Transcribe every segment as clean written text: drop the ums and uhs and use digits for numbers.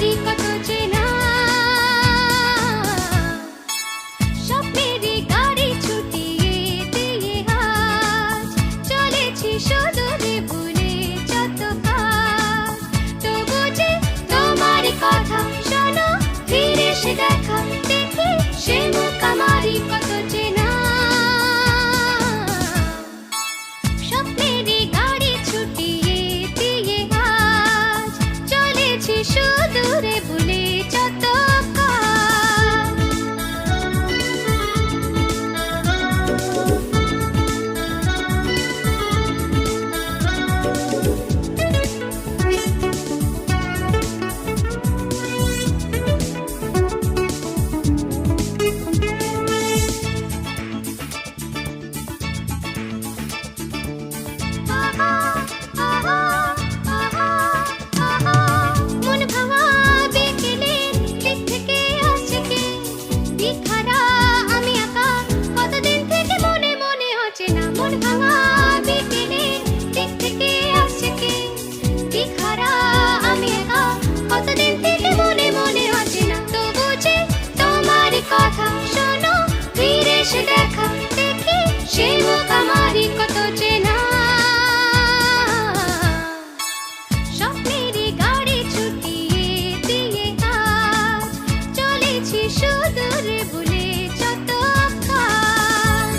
আমারই কত চেনা। স্বপ্নেরই গাড়ি ছুটিয়ে দিয়ে আজ চলেছি সুদূরে ভুলে যত কাজ। তবু যে তোমার কথা শোনো, ফিরে এসে দেখা দেখি সে মুখ আমারই কত চেনা। স্বপ্নেরই গাড়ি ছুটিয়ে দিয়ে আজ চলেছি সুদূরে ভুলে যত কাজ। মন ভাঙা বিকেলের দিক থেকে আসছে কে? দিকহারা আমি একা, কতদিন থেকে মনে মনে হচ্ছে না। মন ভাঙা বিকেলের দিক থেকে আসছে কে? দিকহারা আমি একা, কতদিন থেকে মনে মনে হচ্ছে না। তবু যে তোমার কথা শোনো, ফিরে এসে দেখা দেখি সে মুখ আমারই কত চেনা। স্বপ্নেরই গাড়ি ছুটিয়ে দিয়ে আজ চলেছি সুদূরে ভুলে যত কাজ।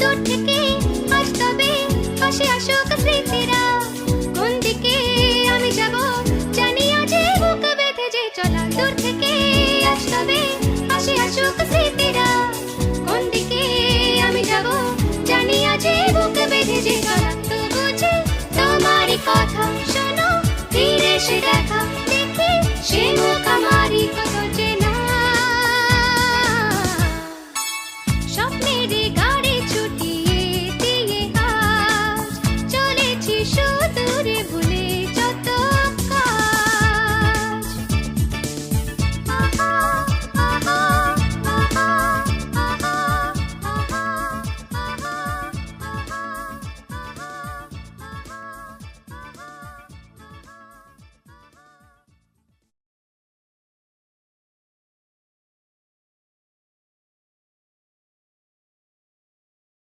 দূর থেকে আজ তবে পাশে আসুক স্মৃতিরা। কোন দিকে আমি যাব জানি আজ এ বুক বেঁধে যে চলা। দূর থেকে আজ তবে পাশে আসুক স্মৃতিরা। কোন দিকে আমি যাব জানি আজ এ বুক বেঁধে যে চলা। তবু যে তোমারই কথা শোনো, ফিরে এসে দেখা দেখি সে মুখ আমারই কত চেনা। স্বপ্নেরই গাড়ি ছুটিয়ে দিয়ে আজ চলেছি সুদূরে ভুলে